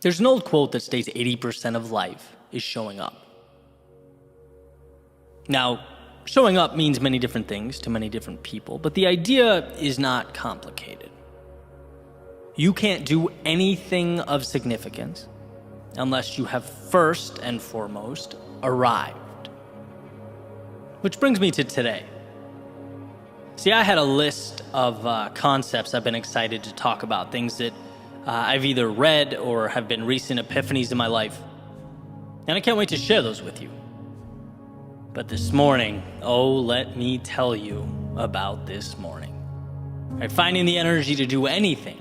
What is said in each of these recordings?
There's an old quote that states 80% of life is showing up. Now, showing up means many different things to many different people, but the idea is not complicated. You can't do anything of significance unless you have first and foremost arrived. Which brings me to today. See, I had a list of concepts I've been excited to talk about, things that I've either read or have been recent epiphanies in my life. And I can't wait to share those with you. But this morning, let me tell you about this morning. Finding the energy to do anything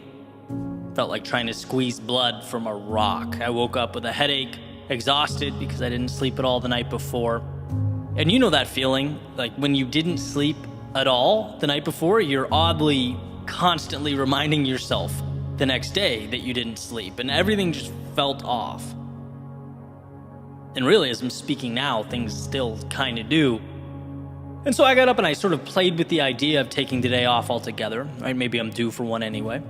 felt like trying to squeeze blood from a rock. I woke up with a headache, exhausted because I didn't sleep at all the night before. And you know that feeling, like when you didn't sleep at all the night before, you're oddly constantly reminding yourself the next day that you didn't sleep, and everything just felt off. And really, as I'm speaking now, things still kind of do. And so I got up and I sort of played with the idea of taking the day off altogether. Right? Maybe I'm due for one anyway.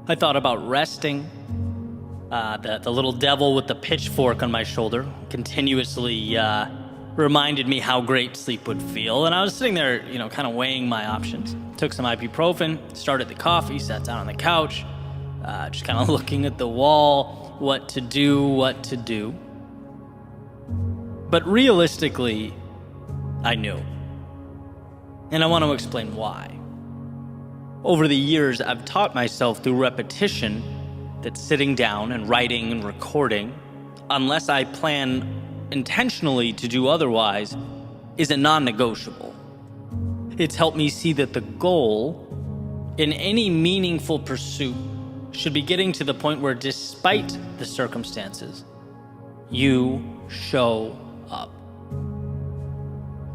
I thought about resting. The little devil with the pitchfork on my shoulder continuously reminded me how great sleep would feel. And I was sitting there, kind of weighing my options. Took some ibuprofen, started the coffee, sat down on the couch, just kind of looking at the wall, what to do. But realistically, I knew. And I want to explain why. Over the years, I've taught myself through repetition that sitting down and writing and recording, unless I plan intentionally to do otherwise, is a non-negotiable. It's helped me see that the goal in any meaningful pursuit should be getting to the point where, despite the circumstances, you show up.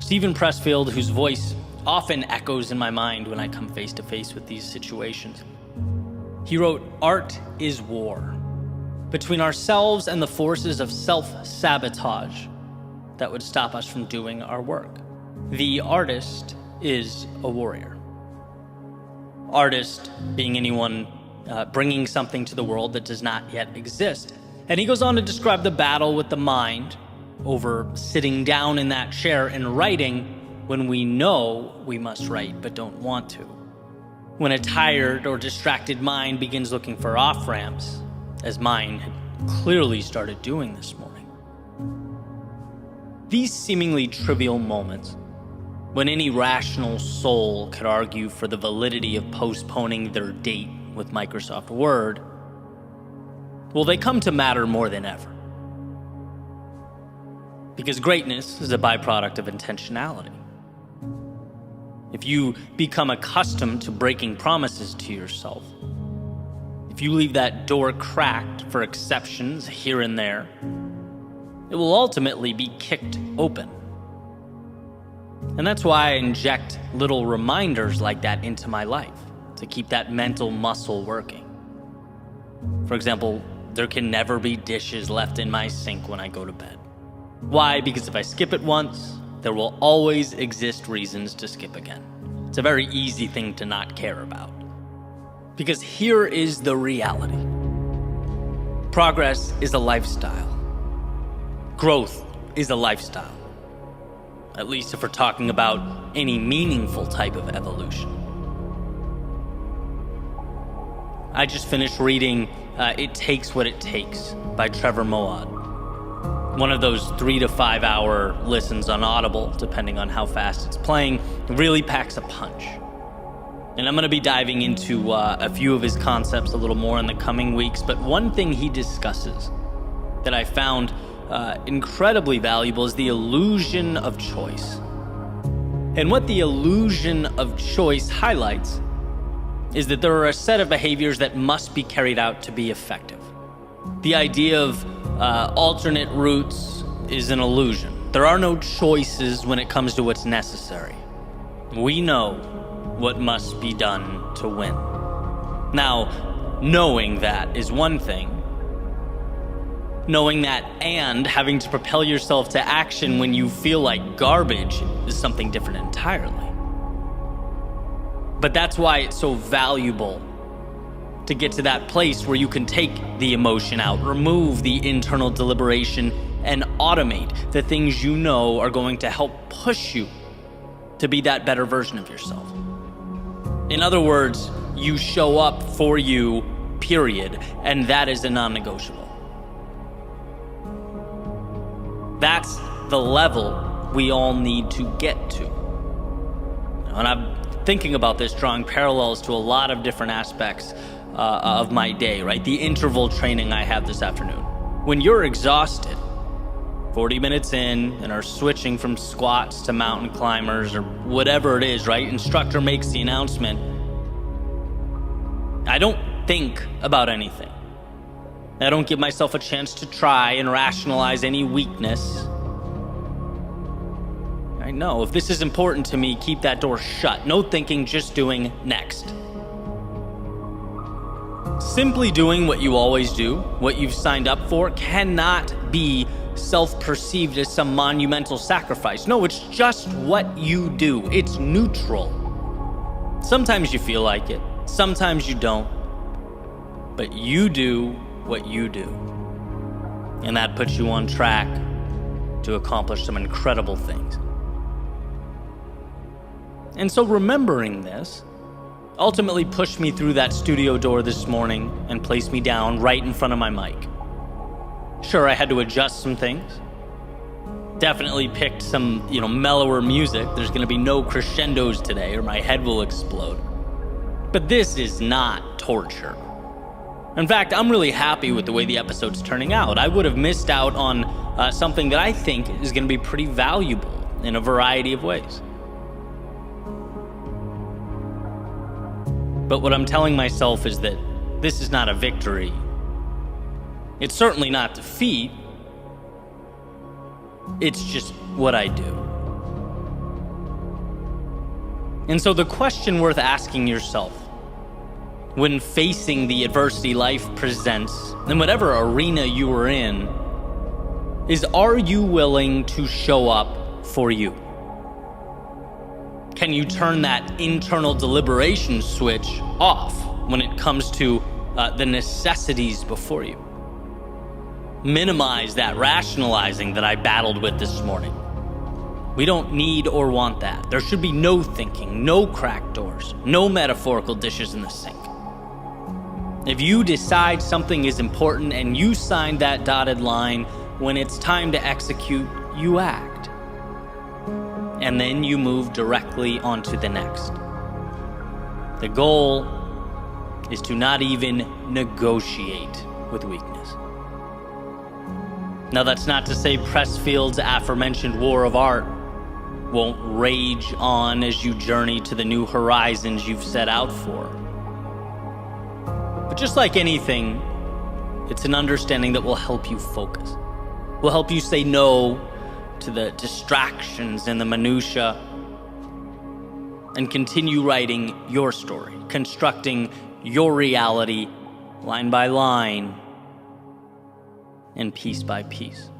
Stephen Pressfield, whose voice often echoes in my mind when I come face to face with these situations, he wrote, "Art is war, between ourselves and the forces of self-sabotage that would stop us from doing our work. The artist is a warrior." Artist being anyone bringing something to the world that does not yet exist. And he goes on to describe the battle with the mind over sitting down in that chair and writing when we know we must write but don't want to. When a tired or distracted mind begins looking for off-ramps, as mine had clearly started doing this morning. These seemingly trivial moments, when any rational soul could argue for the validity of postponing their date with Microsoft Word, they come to matter more than ever. Because greatness is a byproduct of intentionality. If you become accustomed to breaking promises to yourself, if you leave that door cracked for exceptions here and there, it will ultimately be kicked open. And that's why I inject little reminders like that into my life, to keep that mental muscle working. For example, there can never be dishes left in my sink when I go to bed. Why? Because if I skip it once, there will always exist reasons to skip again. It's a very easy thing to not care about. Because here is the reality. Progress is a lifestyle. Growth is a lifestyle. At least if we're talking about any meaningful type of evolution. I just finished reading It Takes What It Takes by Trevor Moawad. One of those 3 to 5 hour listens on Audible, depending on how fast it's playing. It really packs a punch. And I'm going to be diving into a few of his concepts a little more in the coming weeks, but one thing he discusses that I found incredibly valuable is the illusion of choice. And what the illusion of choice highlights is that there are a set of behaviors that must be carried out to be effective. The idea of alternate routes is an illusion. There are no choices when it comes to what's necessary. We know what must be done to win. Now, knowing that is one thing. Knowing that and having to propel yourself to action when you feel like garbage is something different entirely. But that's why it's so valuable to get to that place where you can take the emotion out, remove the internal deliberation, and automate the things you know are going to help push you to be that better version of yourself. In other words, you show up for you, period, and that is a non-negotiable. That's the level we all need to get to. And I'm thinking about this, drawing parallels to a lot of different aspects of my day, right? The interval training I have this afternoon. When you're exhausted, 40 minutes in, and are switching from squats to mountain climbers or whatever it is, right? Instructor makes the announcement. I don't think about anything. I don't give myself a chance to try and rationalize any weakness. I know, if this is important to me, keep that door shut. No thinking, just doing. Next. Simply doing what you always do, what you've signed up for, cannot be self-perceived as some monumental sacrifice. No, it's just what you do. It's neutral. Sometimes you feel like it, sometimes you don't, but you do what you do. And that puts you on track to accomplish some incredible things. And so remembering this ultimately pushed me through that studio door this morning and placed me down right in front of my mic. Sure, I had to adjust some things. Definitely picked some, mellower music. There's going to be no crescendos today or my head will explode. But this is not torture. In fact, I'm really happy with the way the episode's turning out. I would have missed out on something that I think is going to be pretty valuable in a variety of ways. But what I'm telling myself is that this is not a victory. It's certainly not defeat. It's just what I do. And so the question worth asking yourself when facing the adversity life presents, in whatever arena you are in, is, are you willing to show up for you? Can you turn that internal deliberation switch off when it comes to the necessities before you? Minimize that rationalizing that I battled with this morning. We don't need or want that. There should be no thinking, no cracked doors, no metaphorical dishes in the sink. If you decide something is important and you sign that dotted line, when it's time to execute, you act. And then you move directly onto the next. The goal is to not even negotiate with weakness. Now, that's not to say Pressfield's aforementioned war of art won't rage on as you journey to the new horizons you've set out for. But just like anything, it's an understanding that will help you focus, will help you say no to the distractions and the minutia, and continue writing your story, constructing your reality line by line and piece by piece.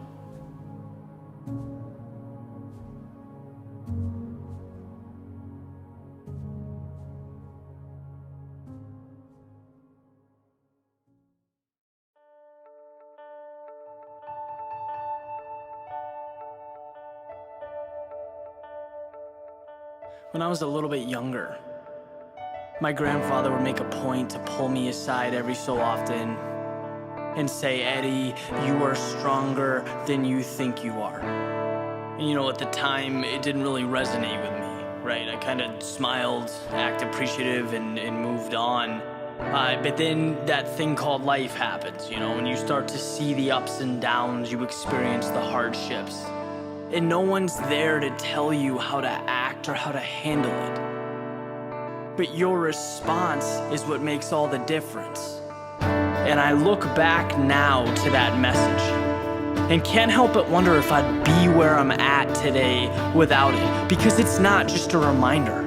When I was a little bit younger, my grandfather would make a point to pull me aside every so often and say, "Eddie, you are stronger than you think you are." And at the time, it didn't really resonate with me, right? I kind of smiled, acted appreciative, and moved on. But then that thing called life happens, when you start to see the ups and downs, you experience the hardships. And no one's there to tell you how to act or how to handle it. But your response is what makes all the difference. And I look back now to that message and can't help but wonder if I'd be where I'm at today without it. Because it's not just a reminder.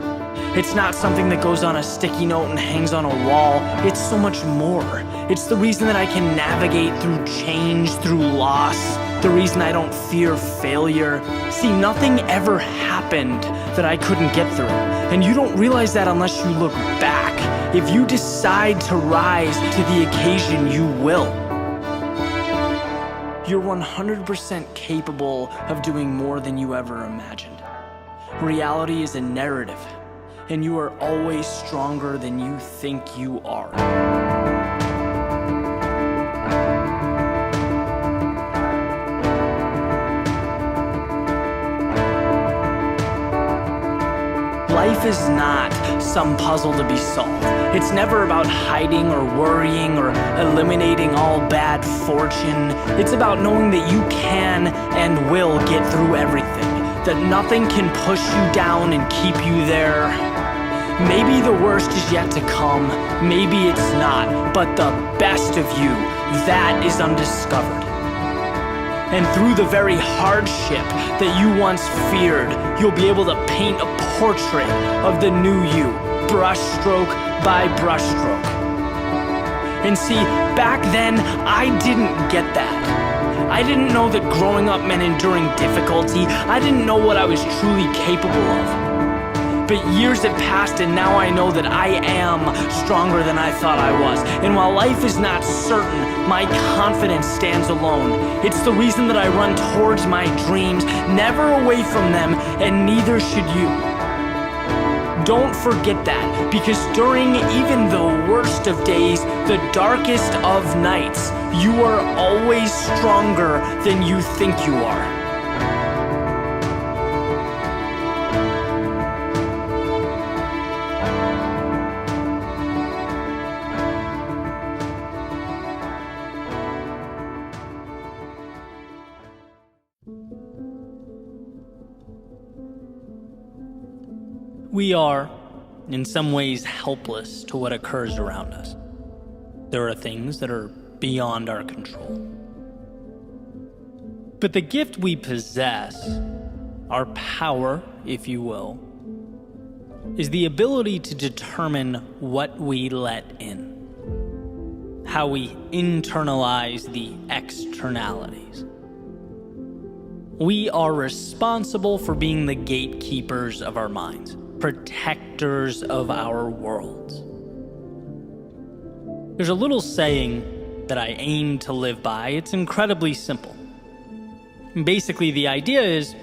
It's not something that goes on a sticky note and hangs on a wall. It's so much more. It's the reason that I can navigate through change, through loss, the reason I don't fear failure. See, nothing ever happened that I couldn't get through. And you don't realize that unless you look back If you decide to rise to the occasion, you will. You're 100% capable of doing more than you ever imagined. Reality is a narrative, and you are always stronger than you think you are. Life is not some puzzle to be solved. It's never about hiding or worrying or eliminating all bad fortune. It's about knowing that you can and will get through everything, that nothing can push you down and keep you there. Maybe the worst is yet to come, maybe it's not, but the best of you, that is undiscovered. And through the very hardship that you once feared, you'll be able to paint a portrait of the new you, brushstroke by brushstroke. And see, back then, I didn't get that. I didn't know that growing up meant enduring difficulty. I didn't know what I was truly capable of. But years have passed, and now I know that I am stronger than I thought I was. And while life is not certain, my confidence stands alone. It's the reason that I run towards my dreams, never away from them, and neither should you. Don't forget that, because during even the worst of days, the darkest of nights, you are always stronger than you think you are. We are, in some ways, helpless to what occurs around us. There are things that are beyond our control. But the gift we possess, our power, if you will, is the ability to determine what we let in, how we internalize the externalities. We are responsible for being the gatekeepers of our minds, protectors of our worlds. There's a little saying that I aim to live by. It's incredibly simple. Basically, the idea is,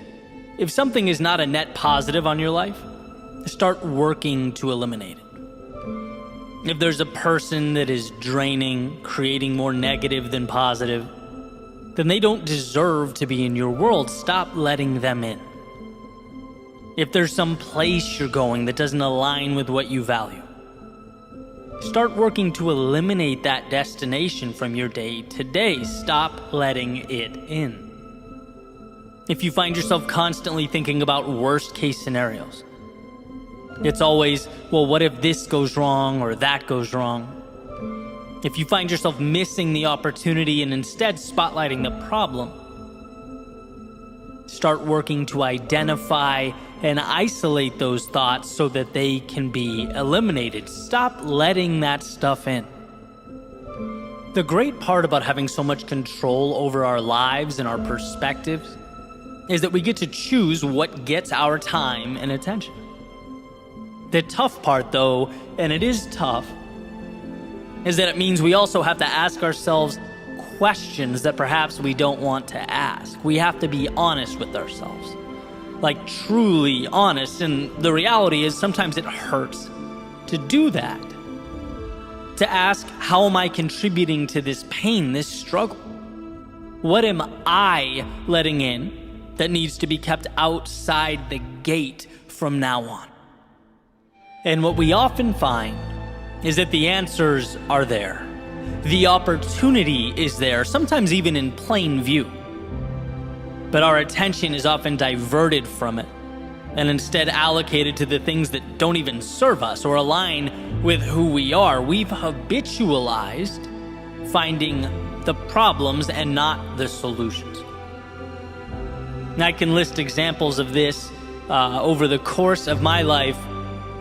if something is not a net positive on your life, start working to eliminate it. If there's a person that is draining, creating more negative than positive, then they don't deserve to be in your world. Stop letting them in. If there's some place you're going that doesn't align with what you value, start working to eliminate that destination from your day to day. Stop letting it in. If you find yourself constantly thinking about worst case scenarios, it's always, well, what if this goes wrong or that goes wrong? If you find yourself missing the opportunity and instead spotlighting the problem, start working to identify and isolate those thoughts so that they can be eliminated. Stop letting that stuff in. The great part about having so much control over our lives and our perspectives is that we get to choose what gets our time and attention. The tough part, though, and it is tough, is that it means we also have to ask ourselves questions that perhaps we don't want to ask. We have to be honest with ourselves. Like, truly honest. And the reality is sometimes it hurts to do that. To ask, how am I contributing to this pain, this struggle? What am I letting in that needs to be kept outside the gate from now on? And what we often find is that the answers are there. The opportunity is there, sometimes even in plain view. But our attention is often diverted from it and instead allocated to the things that don't even serve us or align with who we are. We've habitualized finding the problems and not the solutions. And I can list examples of this over the course of my life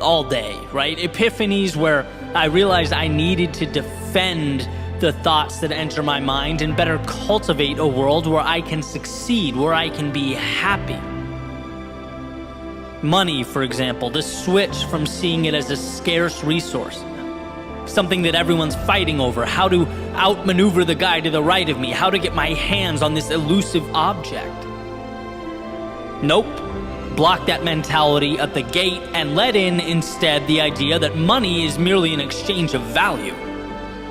all day, right? Epiphanies where I realized I needed to defend the thoughts that enter my mind and better cultivate a world where I can succeed, where I can be happy. Money, for example, the switch from seeing it as a scarce resource something that everyone's fighting over, how to outmaneuver the guy to the right of me, how to get my hands on this elusive object. Nope. Block that mentality at the gate and let in instead the idea that money is merely an exchange of value.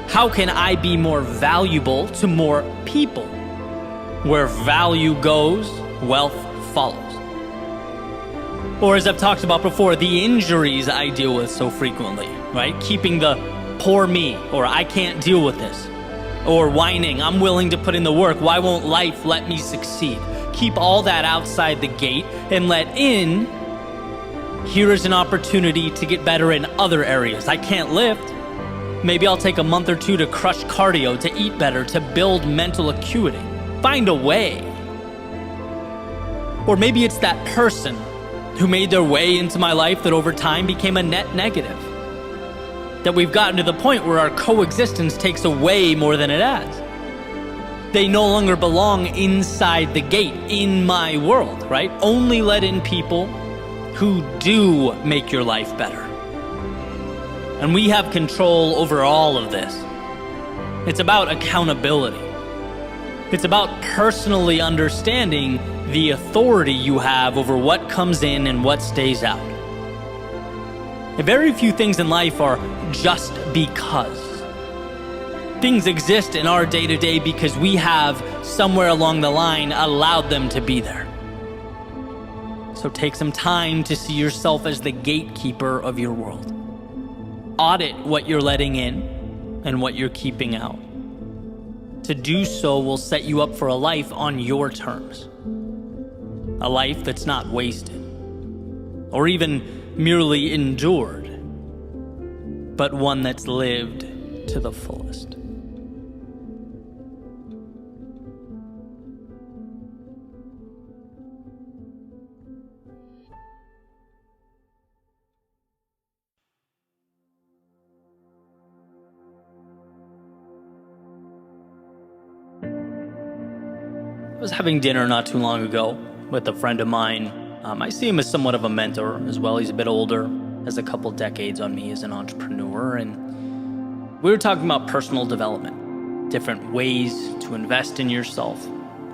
How can I be more valuable to more people? Where value goes, wealth follows. Or as I've talked about before, the injuries I deal with so frequently, right? Keeping the poor me, or I can't deal with this, or whining, I'm willing to put in the work, why won't life let me succeed? Keep all that outside the gate and let in, here is an opportunity to get better in other areas. I can't lift. Maybe I'll take a month or two to crush cardio, to eat better, to build mental acuity. Find a way. Or maybe it's that person who made their way into my life that over time became a net negative. That we've gotten to the point where our coexistence takes away more than it adds. They no longer belong inside the gate, in my world, right? Only let in people who do make your life better. And we have control over all of this. It's about accountability. It's about personally understanding the authority you have over what comes in and what stays out. Very few things in life are just because. Things exist in our day-to-day because we have, somewhere along the line, allowed them to be there. So take some time to see yourself as the gatekeeper of your world. Audit what you're letting in and what you're keeping out. To do so will set you up for a life on your terms. A life that's not wasted, or even merely endured, but one that's lived to the fullest. I was having dinner not too long ago with a friend of mine. I see him as somewhat of a mentor as well. He's a bit older, has a couple decades on me as an entrepreneur, and we were talking about personal development, different ways to invest in yourself,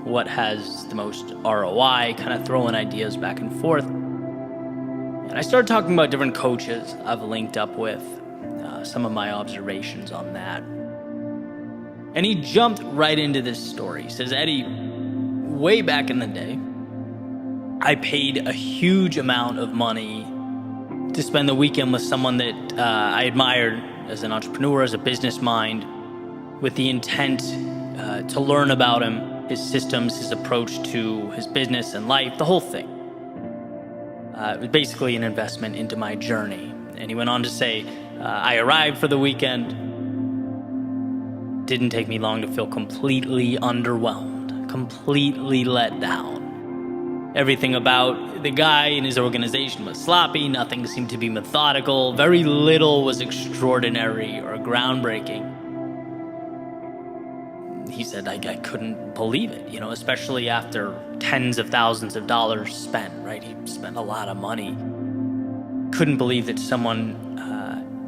what has the most ROI, kind of throwing ideas back and forth. And I started talking about different coaches I've linked up with, some of my observations on that. And he jumped right into this story. He says, Eddie, way back in the day, I paid a huge amount of money to spend the weekend with someone that I admired as an entrepreneur, as a business mind, with the intent to learn about him, his systems, his approach to his business and life, the whole thing. It was basically an investment into my journey. And he went on to say, I arrived for the weekend. Didn't take me long to feel completely underwhelmed, completely let down. Everything about the guy and his organization was sloppy. Nothing seemed to be methodical. Very little was extraordinary or groundbreaking. He said, I couldn't believe it, especially after tens of thousands of dollars spent, right? He spent a lot of money. Couldn't believe that someone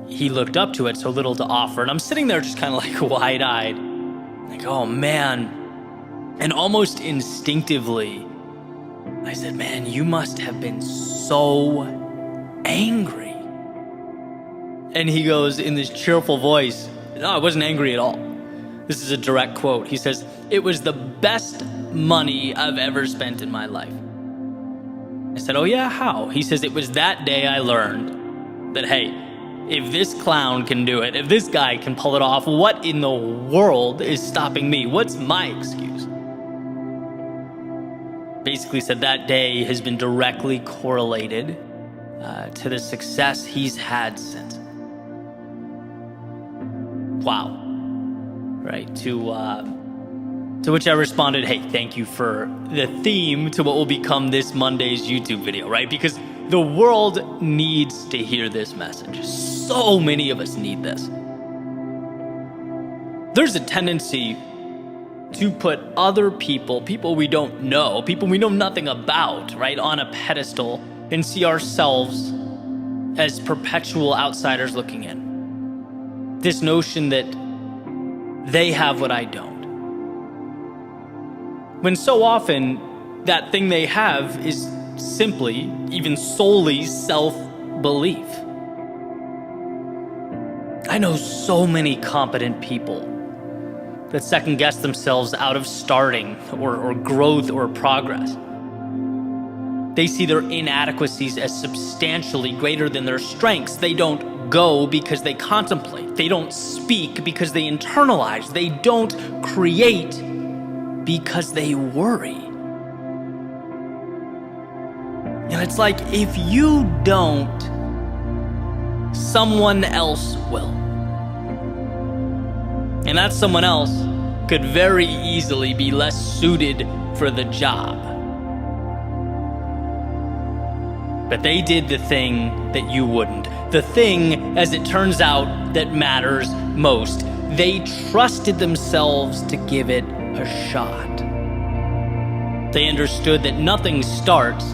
he looked up to had so little to offer. And I'm sitting there just kind of like wide-eyed, like, oh man. And almost instinctively, I said, man, you must have been so angry. And he goes in this cheerful voice, no, I wasn't angry at all. This is a direct quote. He says, it was the best money I've ever spent in my life. I said, oh yeah, how? He says, it was that day I learned that, hey, if this clown can do it, if this guy can pull it off, what in the world is stopping me? What's my excuse? Basically said that day has been directly correlated to the success he's had since. Wow. Right, to which I responded, hey, thank you for the theme to what will become this Monday's YouTube video, right? Because the world needs to hear this message. So many of us need this. There's a tendency to put other people we don't know, people we know nothing about, right, on a pedestal and see ourselves as perpetual outsiders looking in. This notion that they have what I don't. When so often that thing they have is simply, even solely, self-belief. I know so many competent people that second-guess themselves out of starting or growth or progress. They see their inadequacies as substantially greater than their strengths. They don't go because they contemplate. They don't speak because they internalize. They don't create because they worry. And it's like, if you don't, someone else will. And that someone else could very easily be less suited for the job. But they did the thing that you wouldn't. The thing, as it turns out, that matters most. They trusted themselves to give it a shot. They understood that nothing starts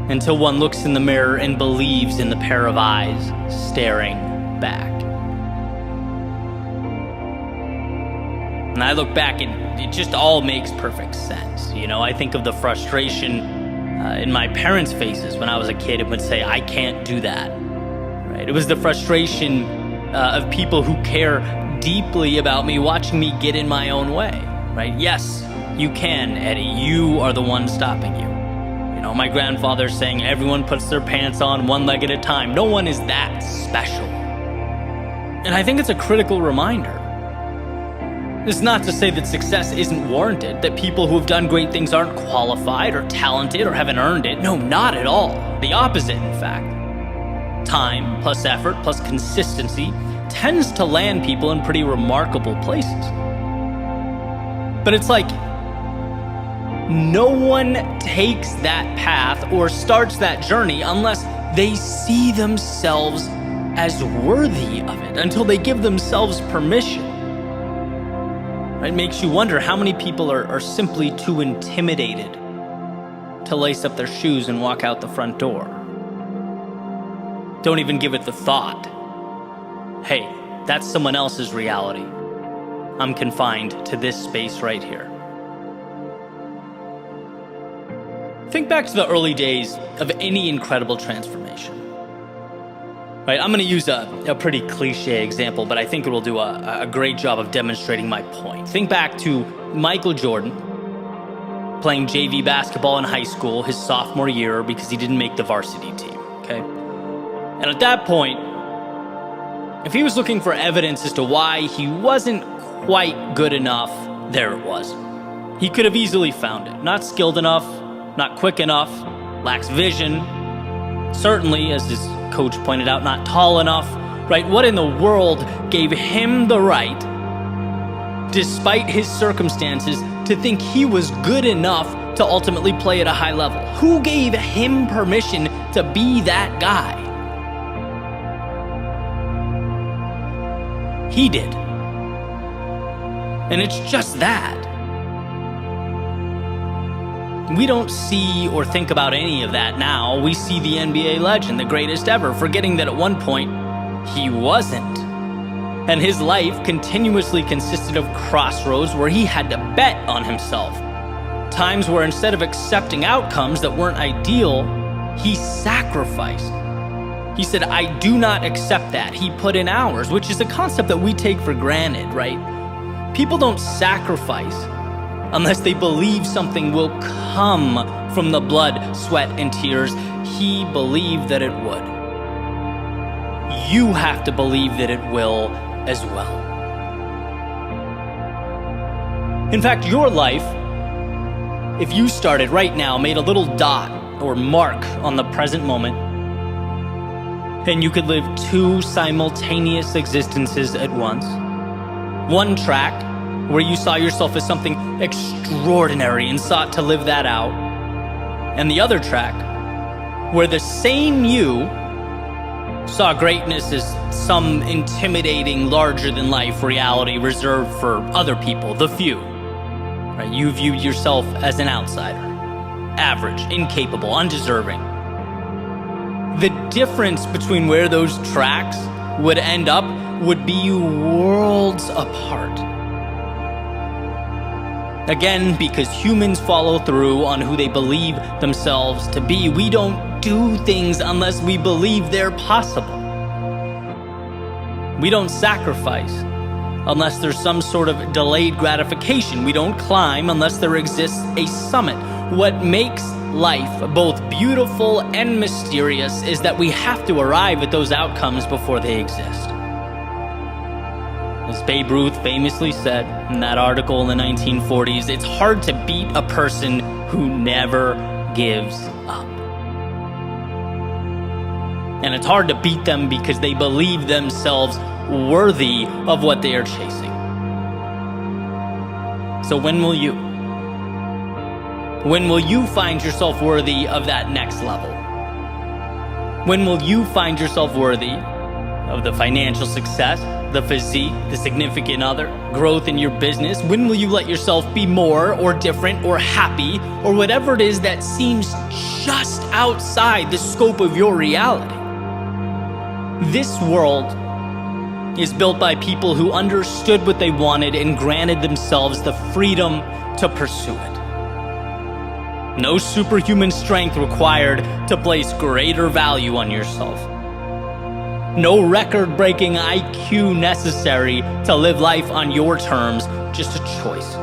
until one looks in the mirror and believes in the pair of eyes staring back. And I look back and it just all makes perfect sense. I think of the frustration in my parents' faces when I was a kid and would say, I can't do that. Right? It was the frustration of people who care deeply about me watching me get in my own way. Right? Yes, you can, Eddie. You are the one stopping you. My grandfather saying everyone puts their pants on one leg at a time. No one is that special. And I think it's a critical reminder. It's not to say that success isn't warranted, that people who have done great things aren't qualified or talented or haven't earned it. No, not at all. The opposite, in fact. Time plus effort plus consistency tends to land people in pretty remarkable places. But it's like, no one takes that path or starts that journey unless they see themselves as worthy of it, until they give themselves permission. It makes you wonder how many people are simply too intimidated to lace up their shoes and walk out the front door. Don't even give it the thought. Hey, that's someone else's reality. I'm confined to this space right here. Think back to the early days of any incredible transformation. Right, I'm going to use a pretty cliche example, but I think it will do a great job of demonstrating my point. Think back to Michael Jordan playing JV basketball in high school his sophomore year because he didn't make the varsity team, okay? And at that point, if he was looking for evidence as to why he wasn't quite good enough, there it was. He could have easily found it. Not skilled enough, not quick enough, lacks vision. Certainly, as his coach pointed out, not tall enough, right? What in the world gave him the right, despite his circumstances, to think he was good enough to ultimately play at a high level? Who gave him permission to be that guy? He did. And it's just that. We don't see or think about any of that now. We see the NBA legend, the greatest ever, forgetting that at one point, he wasn't. And his life continuously consisted of crossroads where he had to bet on himself. Times where instead of accepting outcomes that weren't ideal, he sacrificed. He said, I do not accept that. He put in hours, which is a concept that we take for granted, right? People don't sacrifice unless they believe something will come from the blood, sweat, and tears. He believed that it would. You have to believe that it will as well. In fact, your life, if you started right now, made a little dot or mark on the present moment, and you could live two simultaneous existences at once. One track where you saw yourself as something extraordinary and sought to live that out, and the other track where the same you saw greatness as some intimidating, larger-than-life reality reserved for other people, the few. Right? You viewed yourself as an outsider, average, incapable, undeserving. The difference between where those tracks would end up would be worlds apart. Again, because humans follow through on who they believe themselves to be. We don't do things unless we believe they're possible. We don't sacrifice unless there's some sort of delayed gratification. We don't climb unless there exists a summit. What makes life both beautiful and mysterious is that we have to arrive at those outcomes before they exist. As Babe Ruth famously said in that article in the 1940s, it's hard to beat a person who never gives up. And it's hard to beat them because they believe themselves worthy of what they are chasing. So when will you? When will you find yourself worthy of that next level? When will you find yourself worthy of the financial success, the physique, the significant other, growth in your business? When will you let yourself be more or different or happy or whatever it is that seems just outside the scope of your reality? This world is built by people who understood what they wanted and granted themselves the freedom to pursue it. No superhuman strength required to place greater value on yourself. No record-breaking IQ necessary to live life on your terms, just a choice.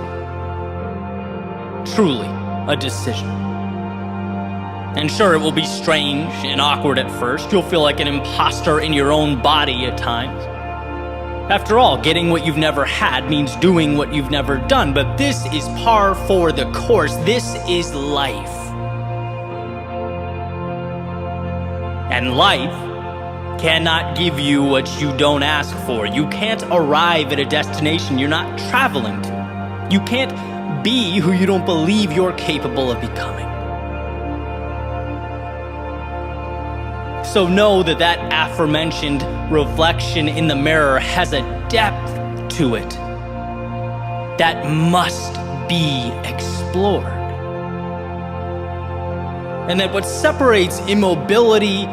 Truly, a decision. And sure, it will be strange and awkward at first. You'll feel like an imposter in your own body at times. After all, getting what you've never had means doing what you've never done, but this is par for the course. This is life. And life cannot give you what you don't ask for. You can't arrive at a destination you're not traveling to. You can't be who you don't believe you're capable of becoming. So know that aforementioned reflection in the mirror has a depth to it that must be explored. And that what separates immobility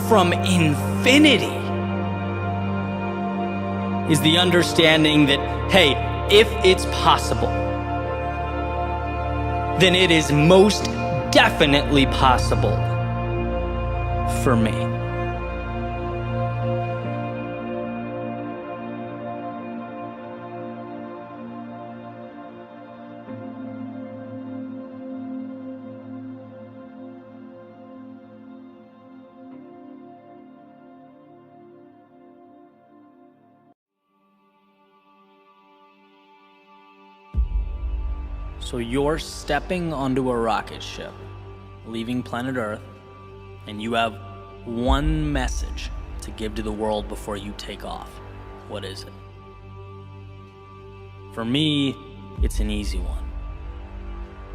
from infinity is the understanding that, hey, if it's possible, then it is most definitely possible for me. So you're stepping onto a rocket ship, leaving planet Earth, and you have one message to give to the world before you take off. What is it? For me, it's an easy one.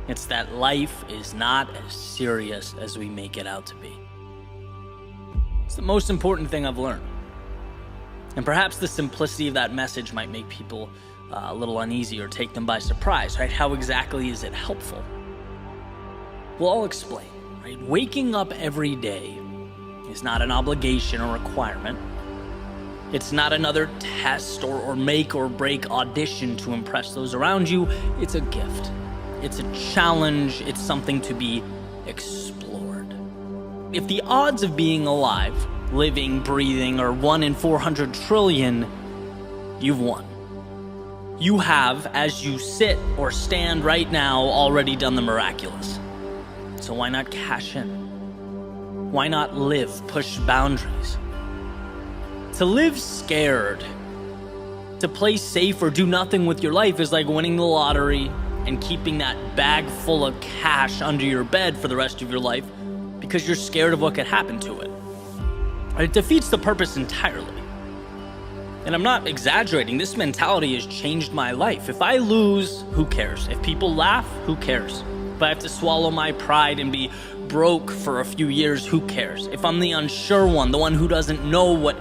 It's that life is not as serious as we make it out to be. It's the most important thing I've learned. And perhaps the simplicity of that message might make people a little uneasy or take them by surprise, right? How exactly is it helpful? Well, I'll explain, right? Waking up every day is not an obligation or requirement. It's not another test or make or break audition to impress those around you. It's a gift. It's a challenge. It's something to be explored. If the odds of being alive, living, breathing are 1 in 400 trillion, you've won. You have, as you sit or stand right now, already done the miraculous. So why not cash in? Why not live, push boundaries? To live scared, to play safe or do nothing with your life is like winning the lottery and keeping that bag full of cash under your bed for the rest of your life because you're scared of what could happen to it. It defeats the purpose entirely. And I'm not exaggerating, this mentality has changed my life. If I lose, who cares? If people laugh, who cares? If I have to swallow my pride and be broke for a few years, who cares? If I'm the unsure one, the one who doesn't know what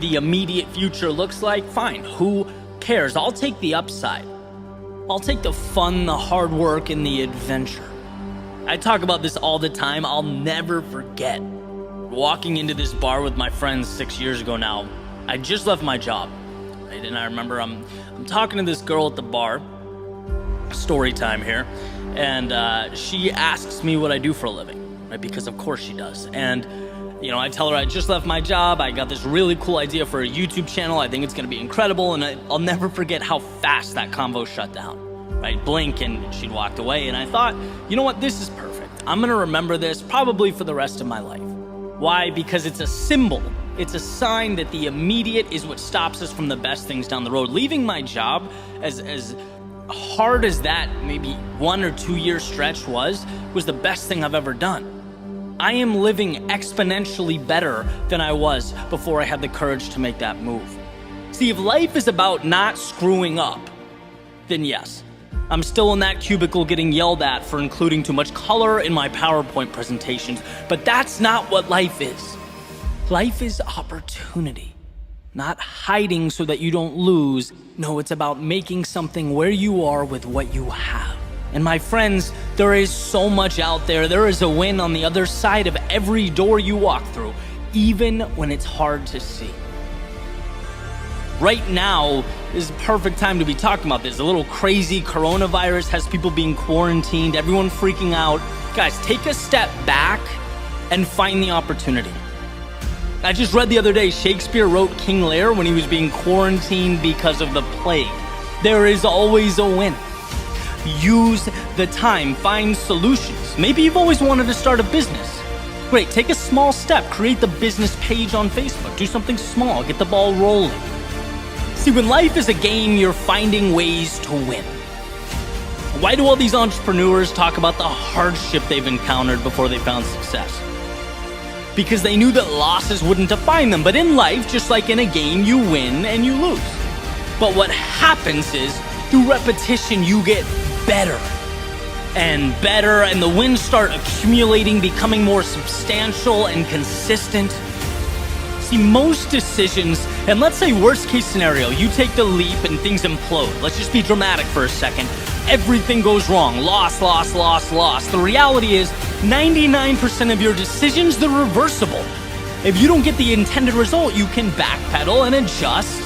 the immediate future looks like, fine, who cares? I'll take the upside. I'll take the fun, the hard work, and the adventure. I talk about this all the time. I'll never forget walking into this bar with my friends 6 years ago now. I just left my job, right? And I remember I'm talking to this girl at the bar, story time here, and she asks me what I do for a living, right? Because of course she does. And I tell her I just left my job. I got this really cool idea for a YouTube channel. I think it's gonna be incredible. And I'll never forget how fast that convo shut down, right? Blink and she'd walked away. And I thought, you know what? This is perfect. I'm gonna remember this probably for the rest of my life. Why? Because it's a symbol. It's a sign that the immediate is what stops us from the best things down the road. Leaving my job, as hard as that maybe 1 or 2 year stretch was the best thing I've ever done. I am living exponentially better than I was before I had the courage to make that move. See, if life is about not screwing up, then yes, I'm still in that cubicle getting yelled at for including too much color in my PowerPoint presentations, but that's not what life is. Life is opportunity, not hiding so that you don't lose. No, it's about making something where you are with what you have. And my friends, there is so much out there. There is a win on the other side of every door you walk through, even when it's hard to see. Right now is the perfect time to be talking about this. A little crazy coronavirus has people being quarantined, everyone freaking out. Guys, take a step back and find the opportunity. I just read the other day, Shakespeare wrote King Lear when he was being quarantined because of the plague. There is always a win. Use the time, find solutions. Maybe you've always wanted to start a business. Great, take a small step, create the business page on Facebook. Do something small, get the ball rolling. See, when life is a game, you're finding ways to win. Why do all these entrepreneurs talk about the hardship they've encountered before they found success? Because they knew that losses wouldn't define them. But in life, just like in a game, you win and you lose. But what happens is, through repetition, you get better and better, and the wins start accumulating, becoming more substantial and consistent. See, most decisions, and let's say worst case scenario, you take the leap and things implode. Let's just be dramatic for a second. Everything goes wrong. Loss, loss, loss, loss. The reality is 99% of your decisions, they're reversible. If you don't get the intended result, you can backpedal and adjust.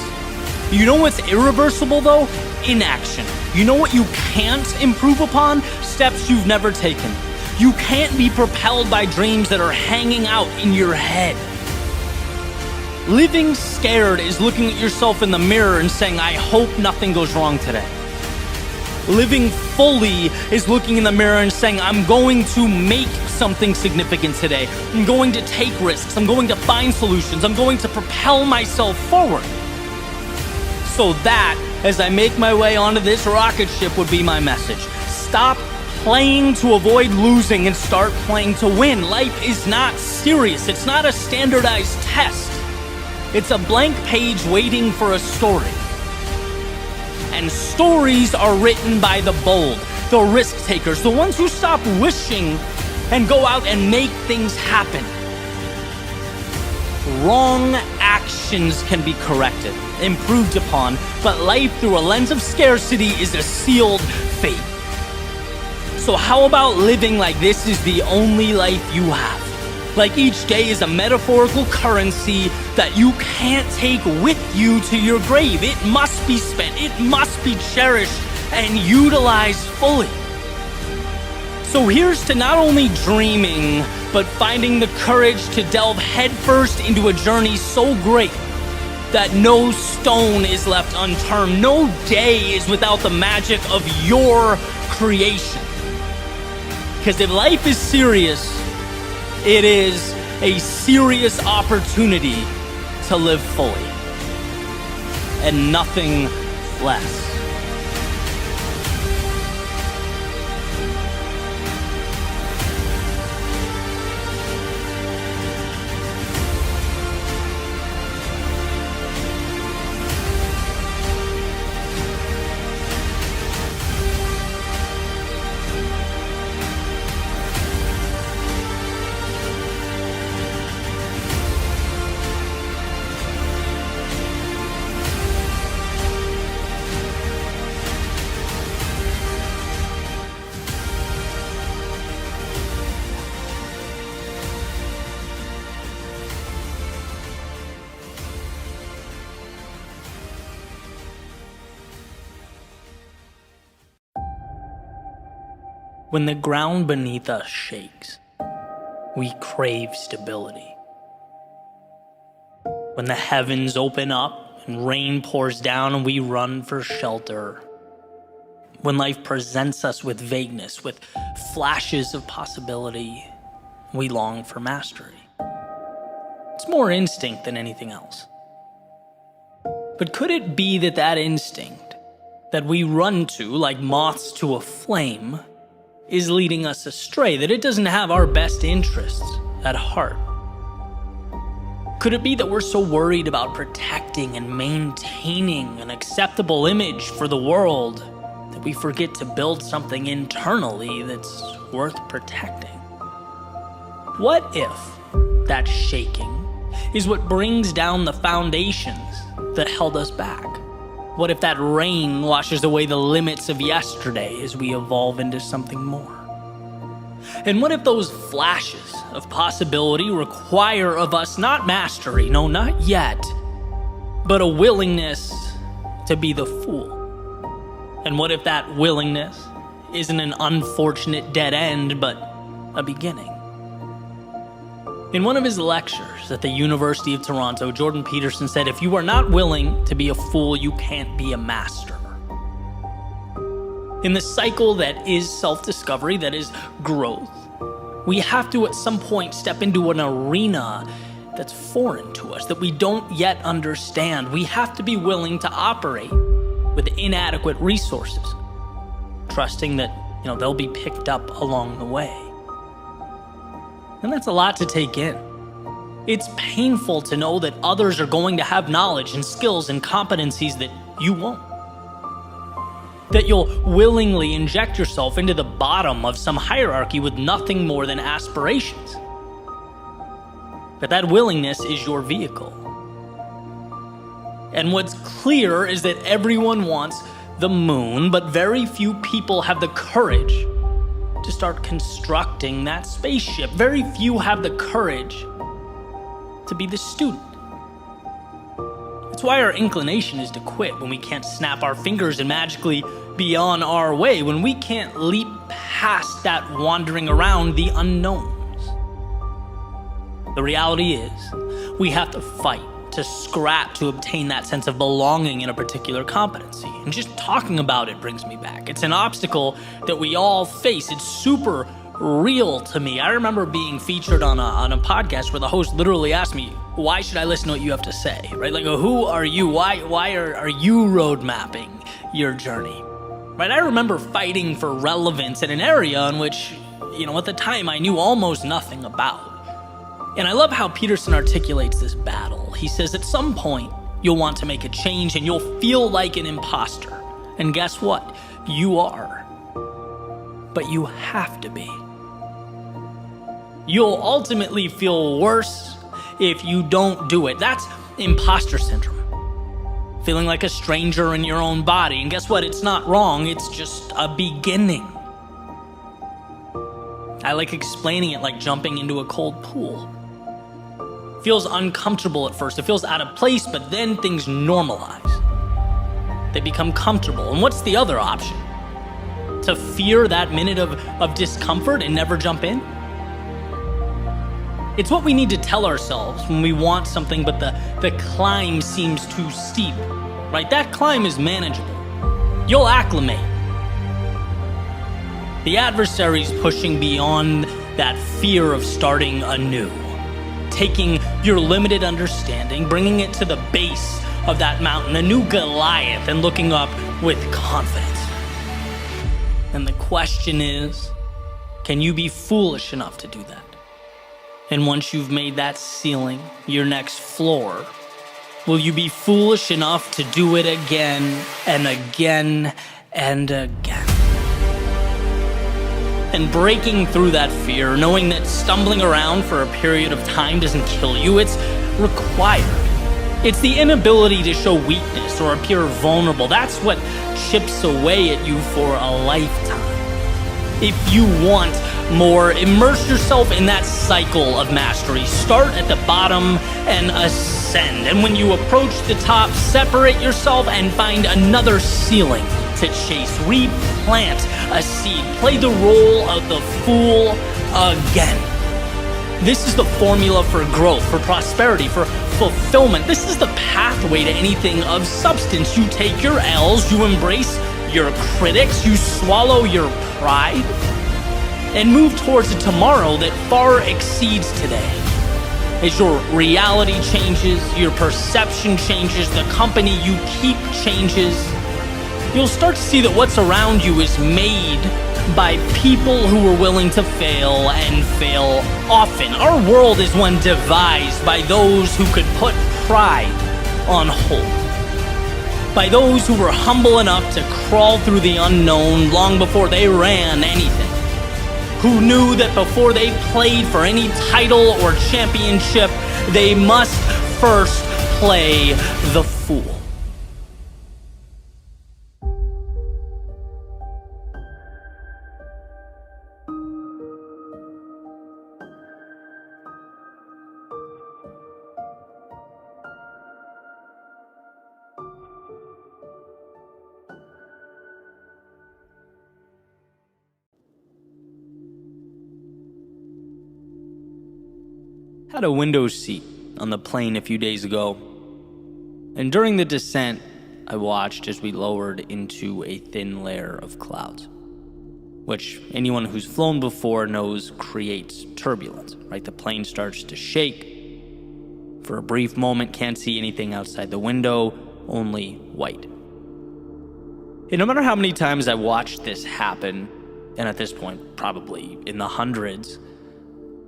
You know what's irreversible though? Inaction. You know what you can't improve upon? Steps you've never taken. You can't be propelled by dreams that are hanging out in your head. Living scared is looking at yourself in the mirror and saying, I hope nothing goes wrong today. Living fully is looking in the mirror and saying, I'm going to make something significant today. I'm going to take risks. I'm going to find solutions. I'm going to propel myself forward. So that, as I make my way onto this rocket ship, would be my message. Stop playing to avoid losing and start playing to win. Life is not serious. It's not a standardized test. It's a blank page waiting for a story. And stories are written by the bold, the risk takers, the ones who stop wishing and go out and make things happen. Wrong actions can be corrected, improved upon, but life through a lens of scarcity is a sealed fate. So how about living like this is the only life you have? Like each day is a metaphorical currency that you can't take with you to your grave. It must be spent, it must be cherished and utilized fully. So here's to not only dreaming, but finding the courage to delve headfirst into a journey so great that no stone is left unturned. No day is without the magic of your creation. Because if life is serious, it is a serious opportunity to live fully and nothing less. When the ground beneath us shakes, we crave stability. When the heavens open up and rain pours down, we run for shelter. When life presents us with vagueness, with flashes of possibility, we long for mastery. It's more instinct than anything else. But could it be that that instinct that we run to like moths to a flame is leading us astray, that it doesn't have our best interests at heart? Could it be that we're so worried about protecting and maintaining an acceptable image for the world that we forget to build something internally that's worth protecting? What if that shaking is what brings down the foundations that held us back? What if that rain washes away the limits of yesterday as we evolve into something more? And what if those flashes of possibility require of us not mastery, no, not yet, but a willingness to be the fool? And what if that willingness isn't an unfortunate dead end, but a beginning? In one of his lectures at the University of Toronto, Jordan Peterson said, if you are not willing to be a fool, you can't be a master. In the cycle that is self-discovery, that is growth, we have to at some point step into an arena that's foreign to us, that we don't yet understand. We have to be willing to operate with inadequate resources, trusting that, they'll be picked up along the way. And that's a lot to take in. It's painful to know that others are going to have knowledge and skills and competencies that you won't. That you'll willingly inject yourself into the bottom of some hierarchy with nothing more than aspirations. But that willingness is your vehicle. And what's clear is that everyone wants the moon, but very few people have the courage to start constructing that spaceship. Very few have the courage to be the student. That's why our inclination is to quit when we can't snap our fingers and magically be on our way, when we can't leap past that wandering around the unknowns. The reality is, we have to fight, to scrap, to obtain that sense of belonging in a particular competency. And just talking about it brings me back. It's an obstacle that we all face. It's super real to me. I remember being featured on a podcast where the host literally asked me, why should I listen to what you have to say? Right? Like, who are you? Why are you road mapping your journey? Right? I remember fighting for relevance in an area in which, at the time I knew almost nothing about. And I love how Peterson articulates this battle. He says at some point, you'll want to make a change and you'll feel like an imposter. And guess what? You are. But you have to be. You'll ultimately feel worse if you don't do it. That's imposter syndrome. Feeling like a stranger in your own body. And guess what? It's not wrong. It's just a beginning. I like explaining it like jumping into a cold pool. Feels uncomfortable at first. It feels out of place, but then things normalize. They become comfortable. And what's the other option? To fear that minute of discomfort and never jump in? It's what we need to tell ourselves when we want something, but the climb seems too steep, right? That climb is manageable. You'll acclimate. The adversary's pushing beyond that fear of starting anew. Taking your limited understanding, bringing it to the base of that mountain, a new Goliath, and looking up with confidence. And the question is, can you be foolish enough to do that? And once you've made that ceiling your next floor, will you be foolish enough to do it again and again and again? And breaking through that fear, knowing that stumbling around for a period of time doesn't kill you, it's required. It's the inability to show weakness or appear vulnerable. That's what chips away at you for a lifetime. If you want more, immerse yourself in that cycle of mastery. Start at the bottom and ascend. And when you approach the top, separate yourself and find another ceiling to chase, replant a seed, play the role of the fool again. This is the formula for growth, for prosperity, for fulfillment. This is the pathway to anything of substance. You take your L's, you embrace your critics, you swallow your pride, and move towards a tomorrow that far exceeds today. As your reality changes, your perception changes, the company you keep changes, you'll start to see that what's around you is made by people who are willing to fail and fail often. Our world is one devised by those who could put pride on hold, by those who were humble enough to crawl through the unknown long before they ran anything, who knew that before they played for any title or championship, they must first play the fool. Had a window seat on the plane a few days ago, and during the descent, I watched as we lowered into a thin layer of clouds, which anyone who's flown before knows creates turbulence, right? The plane starts to shake. For a brief moment, can't see anything outside the window, only white. And no matter how many times I watched this happen, and at this point, probably in the hundreds,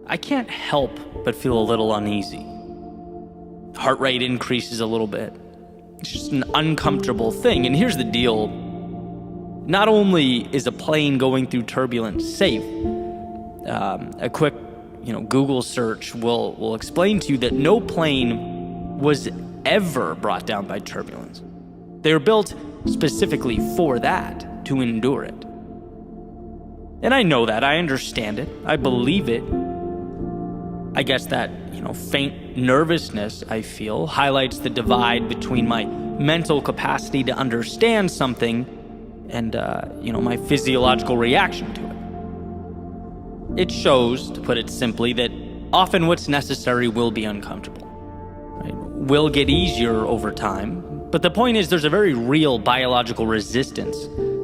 I can't help but feel a little uneasy. Heart rate increases a little bit. It's just an uncomfortable thing. And here's the deal. Not only is a plane going through turbulence safe, a quick Google search will explain to you that no plane was ever brought down by turbulence. They were built specifically for that, to endure it. And I know that. I understand it. I believe it. I guess that, faint nervousness I feel highlights the divide between my mental capacity to understand something and, my physiological reaction to it. It shows, to put it simply, that often what's necessary will be uncomfortable, right? Will get easier over time, but the point is there's a very real biological resistance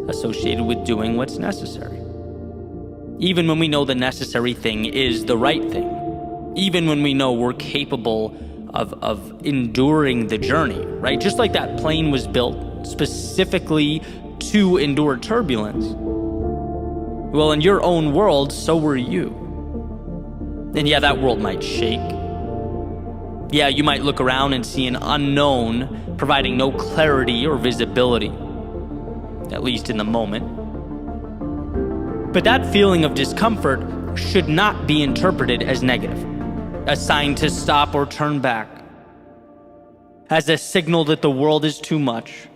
associated with doing what's necessary. Even when we know the necessary thing is the right thing. Even when we know we're capable of enduring the journey, right? Just like that plane was built specifically to endure turbulence. Well, in your own world, so were you. And yeah, that world might shake. Yeah, you might look around and see an unknown providing no clarity or visibility, at least in the moment. But that feeling of discomfort should not be interpreted as negative, a sign to stop or turn back, as a signal that the world is too much.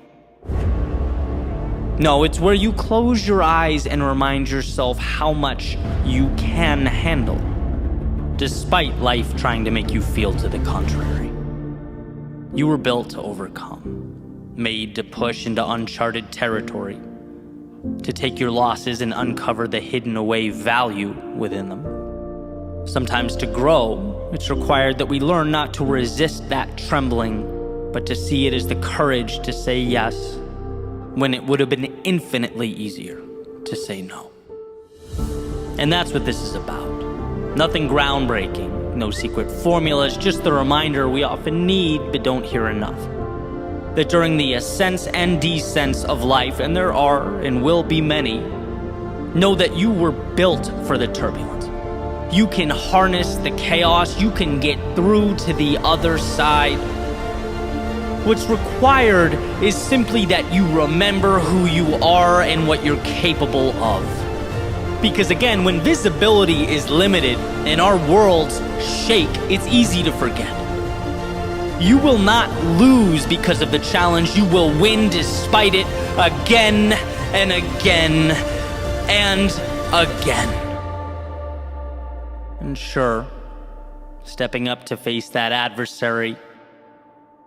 No, it's where you close your eyes and remind yourself how much you can handle, despite life trying to make you feel to the contrary. You were built to overcome, made to push into uncharted territory, to take your losses and uncover the hidden away value within them. Sometimes to grow, it's required that we learn not to resist that trembling, but to see it as the courage to say yes, when it would have been infinitely easier to say no. And that's what this is about. Nothing groundbreaking, no secret formulas, just the reminder we often need but don't hear enough. That during the ascents and descents of life, and there are and will be many, know that you were built for the turbulence. You can harness the chaos, you can get through to the other side. What's required is simply that you remember who you are and what you're capable of. Because again, when visibility is limited and our worlds shake, it's easy to forget. You will not lose because of the challenge. You will win despite it again and again and again. And sure, stepping up to face that adversary,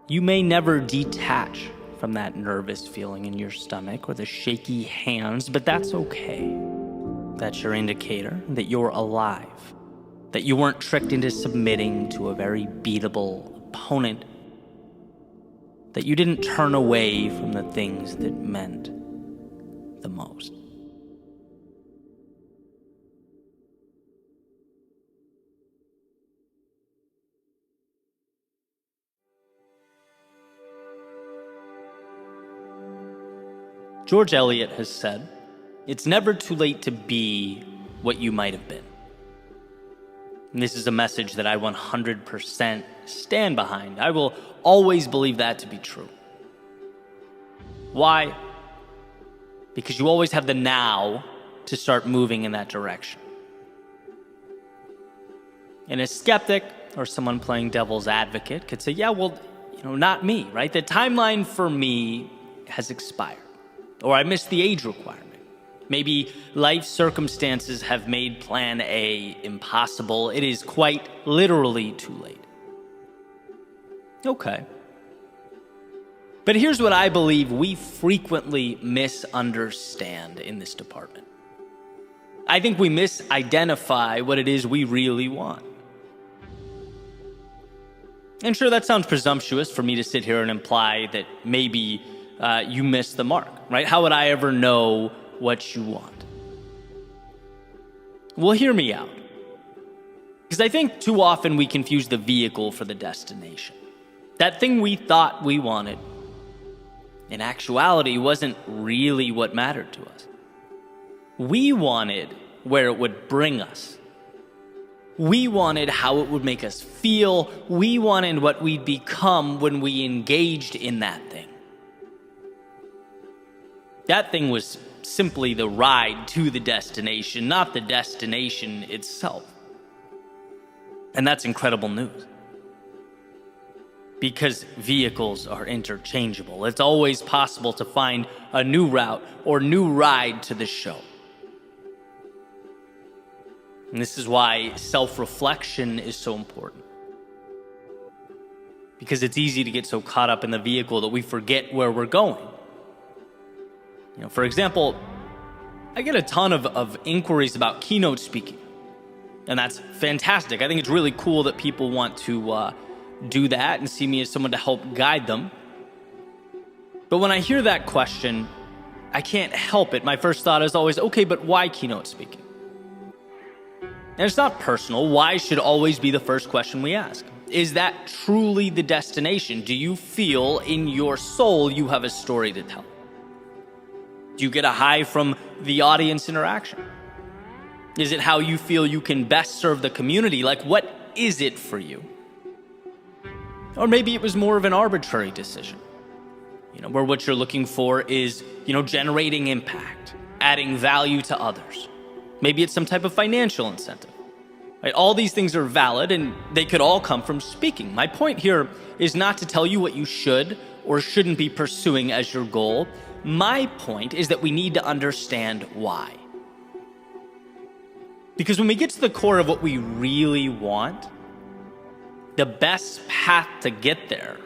you may never detach from that nervous feeling in your stomach or the shaky hands, but that's okay. That's your indicator that you're alive, that you weren't tricked into submitting to a very beatable opponent, that you didn't turn away from the things that meant the most. George Eliot has said, "It's never too late to be what you might have been." And this is a message that I 100% stand behind. I will always believe that to be true. Why? Because you always have the now to start moving in that direction. And a skeptic or someone playing devil's advocate could say, yeah, well, not me, right? The timeline for me has expired. Or I missed the age requirement. Maybe life circumstances have made plan A impossible. It is quite literally too late. Okay. But here's what I believe we frequently misunderstand in this department. I think we misidentify what it is we really want. And sure, that sounds presumptuous for me to sit here and imply that maybe you missed the mark, right? How would I ever know what you want? Well, hear me out. Because I think too often we confuse the vehicle for the destination. That thing we thought we wanted, in actuality, wasn't really what mattered to us. We wanted where it would bring us. We wanted how it would make us feel. We wanted what we'd become when we engaged in that thing. That thing was simply the ride to the destination, not the destination itself. And that's incredible news. Because vehicles are interchangeable. It's always possible to find a new route or new ride to the show. And this is why self-reflection is so important. Because it's easy to get so caught up in the vehicle that we forget where we're going. For example, I get a ton of inquiries about keynote speaking. And that's fantastic. I think it's really cool that people want to do that and see me as someone to help guide them. But when I hear that question, I can't help it. My first thought is always, okay, but why keynote speaking? And it's not personal. Why should always be the first question we ask. Is that truly the destination? Do you feel in your soul you have a story to tell? Do you get a high from the audience interaction? Is it how you feel you can best serve the community? Like, what is it for you? Or maybe it was more of an arbitrary decision, where what you're looking for is, generating impact, adding value to others. Maybe it's some type of financial incentive. Right? All these things are valid and they could all come from speaking. My point here is not to tell you what you should or shouldn't be pursuing as your goal. My point is that we need to understand why. Because when we get to the core of what we really want, the best path to get there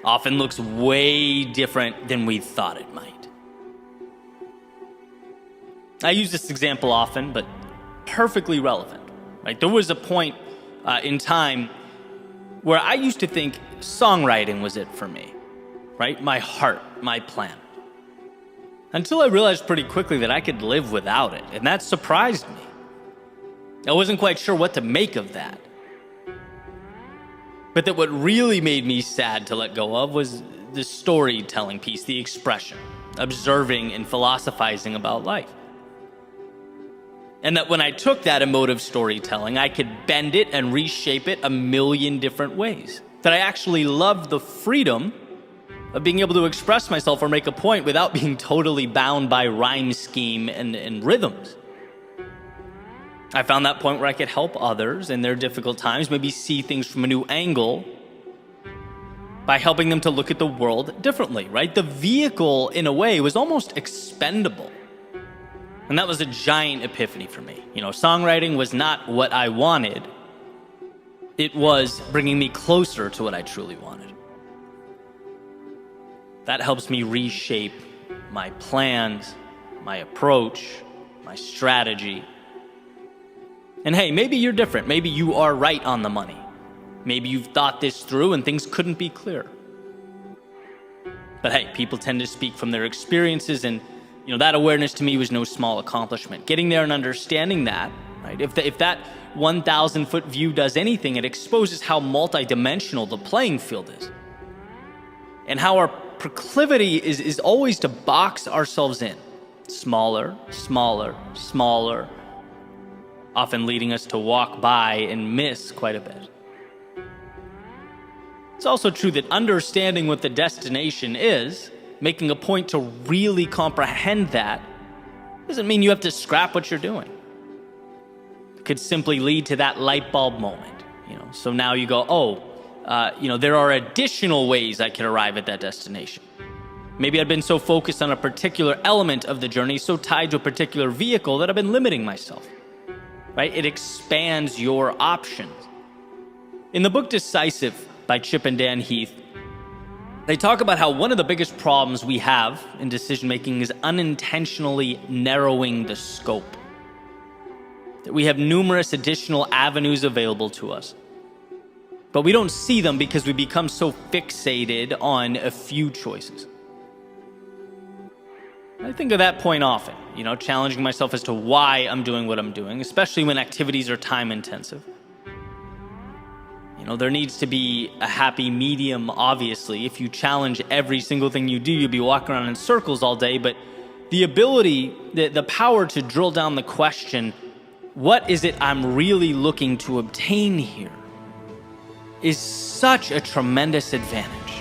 often looks way different than we thought it might. I use this example often, but perfectly relevant. Right? There was a point in time where I used to think songwriting was it for me. Right? My heart, my plan. Until I realized pretty quickly that I could live without it, and that surprised me. I wasn't quite sure what to make of that. But that what really made me sad to let go of was the storytelling piece, the expression, observing and philosophizing about life. And that when I took that emotive storytelling, I could bend it and reshape it a million different ways. That I actually loved the freedom of being able to express myself or make a point without being totally bound by rhyme scheme and rhythms. I found that point where I could help others in their difficult times, maybe see things from a new angle by helping them to look at the world differently, right? The vehicle, in a way, was almost expendable. And that was a giant epiphany for me. Songwriting was not what I wanted. It was bringing me closer to what I truly wanted. That helps me reshape my plans, my approach, my strategy. And hey, maybe you're different. Maybe you are right on the money. Maybe you've thought this through and things couldn't be clearer. But hey, people tend to speak from their experiences, and that awareness to me was no small accomplishment. Getting there and understanding that, right? If that 1,000-foot view does anything, it exposes how multidimensional the playing field is. And how our proclivity is always to box ourselves in. Smaller, smaller, smaller, often leading us to walk by and miss quite a bit. It's also true that understanding what the destination is, making a point to really comprehend that, doesn't mean you have to scrap what you're doing. It could simply lead to that light bulb moment. So now you go, there are additional ways I could arrive at that destination. Maybe I've been so focused on a particular element of the journey, so tied to a particular vehicle, that I've been limiting myself. Right? It expands your options. In the book Decisive by Chip and Dan Heath, they talk about how one of the biggest problems we have in decision-making is unintentionally narrowing the scope. That we have numerous additional avenues available to us, but we don't see them because we become so fixated on a few choices. I think of that point often, challenging myself as to why I'm doing what I'm doing, especially when activities are time-intensive. There needs to be a happy medium, obviously. If you challenge every single thing you do, you'll be walking around in circles all day. But the ability, the power to drill down the question, what is it I'm really looking to obtain here, is such a tremendous advantage.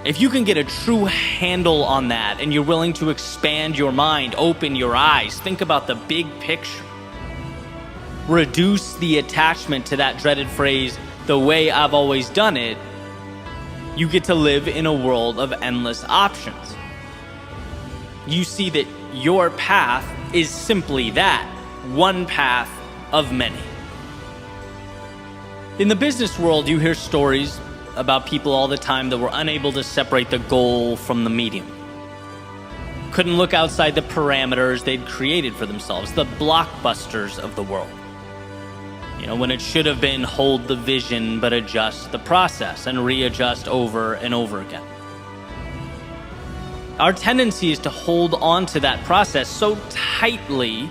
If you can get a true handle on that and you're willing to expand your mind, open your eyes, think about the big picture, reduce the attachment to that dreaded phrase, the way I've always done it, you get to live in a world of endless options. You see that your path is simply that, one path of many. In the business world, you hear stories about people all the time that were unable to separate the goal from the medium. Couldn't look outside the parameters they'd created for themselves, the blockbusters of the world. When it should have been hold the vision but adjust the process and readjust over and over again. Our tendency is to hold on to that process so tightly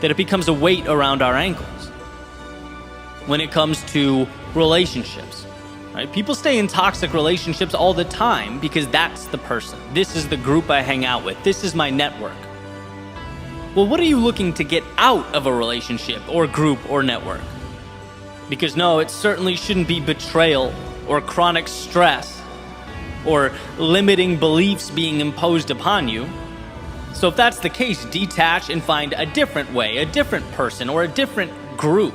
that it becomes a weight around our ankles. When it comes to relationships, right? People stay in toxic relationships all the time because that's the person. This is the group I hang out with. This is my network. Well, what are you looking to get out of a relationship or group or network? Because no, it certainly shouldn't be betrayal or chronic stress or limiting beliefs being imposed upon you. So if that's the case, detach and find a different way, a different person, or a different group.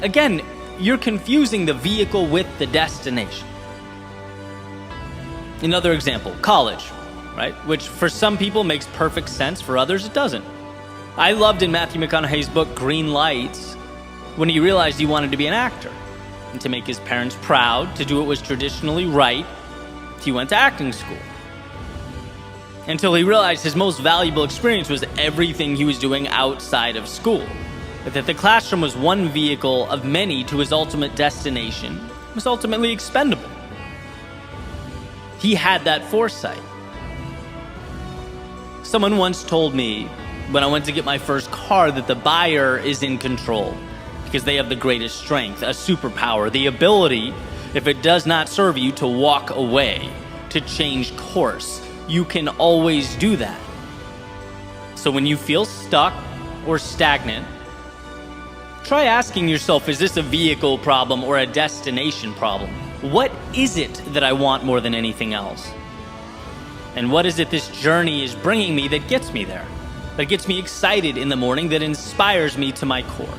Again, you're confusing the vehicle with the destination. Another example, college, right? Which for some people makes perfect sense, for others it doesn't. I loved in Matthew McConaughey's book, Green Lights, when he realized he wanted to be an actor. And to make his parents proud, to do what was traditionally right, he went to acting school. Until he realized his most valuable experience was everything he was doing outside of school. That the classroom was one vehicle of many to his ultimate destination, was ultimately expendable. He had that foresight. Someone once told me when I went to get my first car that the buyer is in control because they have the greatest strength, a superpower, the ability, if it does not serve you, to walk away, to change course. You can always do that. So when you feel stuck or stagnant, try asking yourself, is this a vehicle problem or a destination problem? What is it that I want more than anything else? And what is it this journey is bringing me that gets me there? That gets me excited in the morning, that inspires me to my core?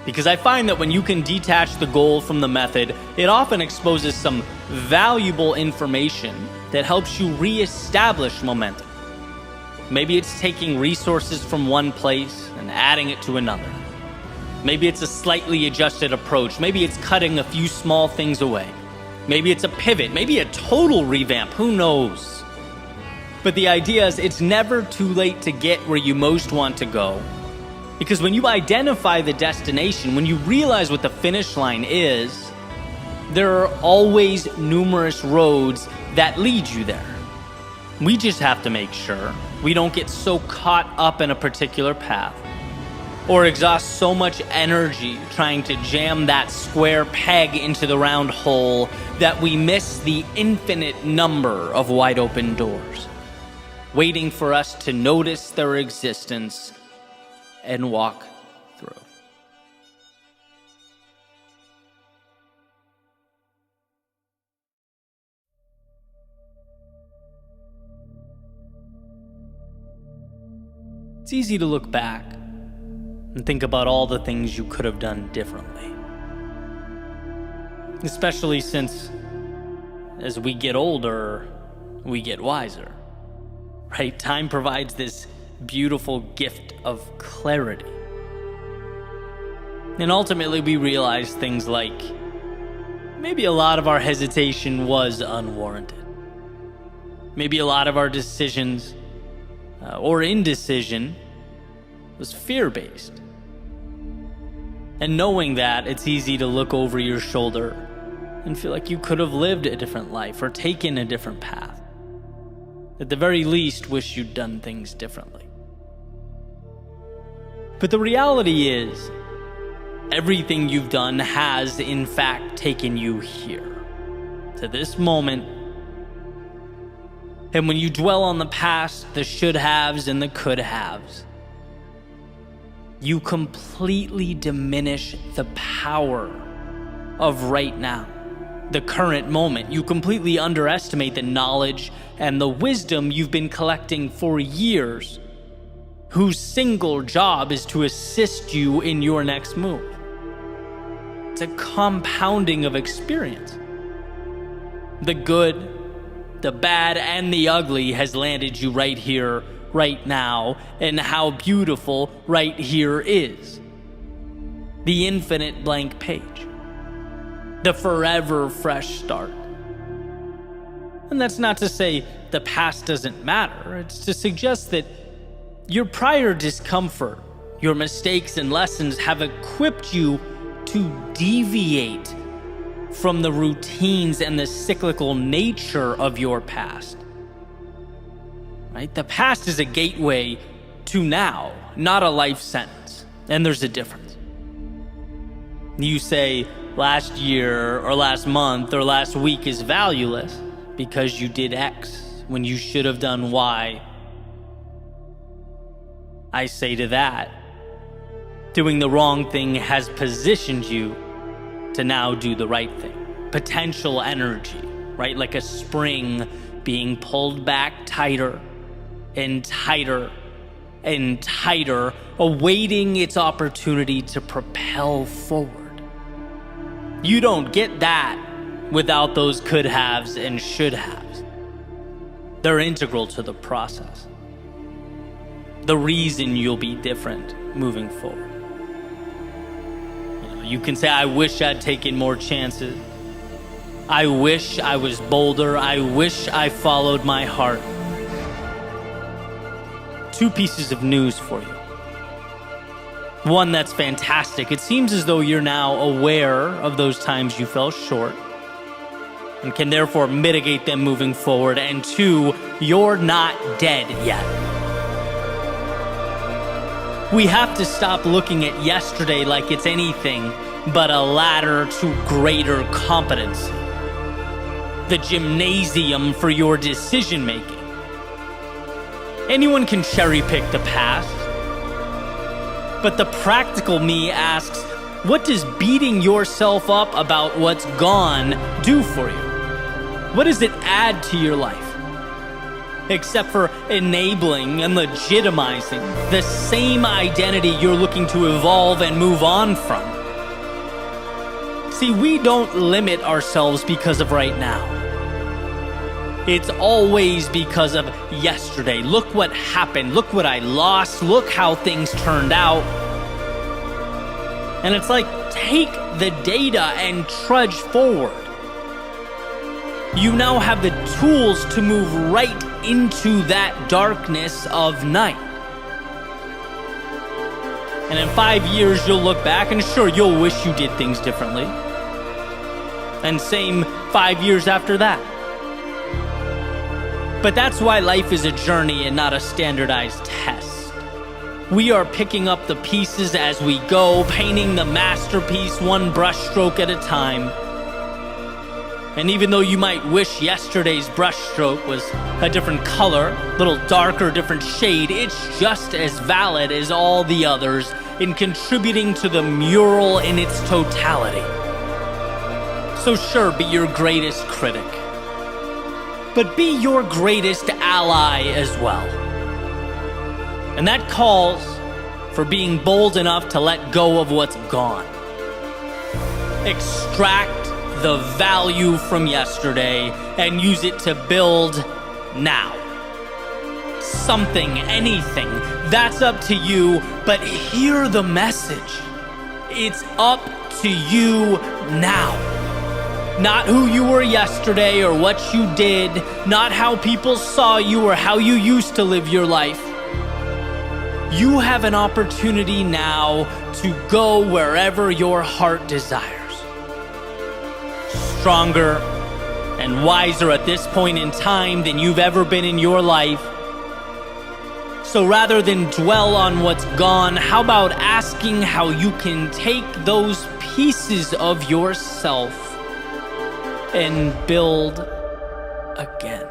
Because I find that when you can detach the goal from the method, it often exposes some valuable information that helps you reestablish momentum. Maybe it's taking resources from one place and adding it to another. Maybe it's a slightly adjusted approach. Maybe it's cutting a few small things away. Maybe it's a pivot, maybe a total revamp, who knows? But the idea is it's never too late to get where you most want to go. Because when you identify the destination, when you realize what the finish line is, there are always numerous roads that lead you there. We just have to make sure we don't get so caught up in a particular path or exhaust so much energy trying to jam that square peg into the round hole that we miss the infinite number of wide open doors, waiting for us to notice their existence and walk through. It's easy to look back and think about all the things you could have done differently. Especially since, as we get older, we get wiser, right? Time provides this beautiful gift of clarity. And ultimately, we realize things like maybe a lot of our hesitation was unwarranted. Maybe a lot of our decisions or indecision was fear-based. And knowing that, it's easy to look over your shoulder and feel like you could have lived a different life or taken a different path. At the very least, wish you'd done things differently. But the reality is, everything you've done has, in fact, taken you here, to this moment. And when you dwell on the past, the should-haves and the could-haves, you completely diminish the power of right now, the current moment. You completely underestimate the knowledge and the wisdom you've been collecting for years, whose single job is to assist you in your next move. It's a compounding of experience. The good, the bad, and the ugly has landed you right here, right now, and how beautiful right here is. The infinite blank page. The forever fresh start. And that's not to say the past doesn't matter. It's to suggest that your prior discomfort, your mistakes and lessons have equipped you to deviate from the routines and the cyclical nature of your past. Right? The past is a gateway to now, not a life sentence. And there's a difference. You say last year or last month or last week is valueless because you did X when you should have done Y. I say to that, doing the wrong thing has positioned you to now do the right thing. Potential energy, right? Like a spring being pulled back tighter and tighter and tighter, awaiting its opportunity to propel forward. You don't get that without those could-haves and should-haves. They're integral to the process. The reason you'll be different moving forward. You can say, I wish I'd taken more chances. I wish I was bolder. I wish I followed my heart. Two pieces of news for you. One that's fantastic. It seems as though you're now aware of those times you fell short and can therefore mitigate them moving forward. And two, you're not dead yet. We have to stop looking at yesterday like it's anything but a ladder to greater competency. The gymnasium for your decision making. Anyone can cherry pick the past, but the practical me asks, what does beating yourself up about what's gone do for you? What does it add to your life? Except for enabling and legitimizing the same identity you're looking to evolve and move on from. See, we don't limit ourselves because of right now. It's always because of yesterday. Look what happened. Look what I lost. Look how things turned out. And it's like, take the data and trudge forward. You now have the tools to move right into that darkness of night. And in 5 years, you'll look back and sure, you'll wish you did things differently. And same 5 years after that. But that's why life is a journey and not a standardized test. We are picking up the pieces as we go, painting the masterpiece one brushstroke at a time. And even though you might wish yesterday's brushstroke was a different color, a little darker, different shade, it's just as valid as all the others in contributing to the mural in its totality. So sure, be your greatest critic, but be your greatest ally as well. And that calls for being bold enough to let go of what's gone. Extract the value from yesterday and use it to build now. Something, anything, that's up to you, but hear the message. It's up to you now. Not who you were yesterday or what you did, not how people saw you or how you used to live your life. You have an opportunity now to go wherever your heart desires. Stronger and wiser at this point in time than you've ever been in your life. So rather than dwell on what's gone, how about asking how you can take those pieces of yourself and build again?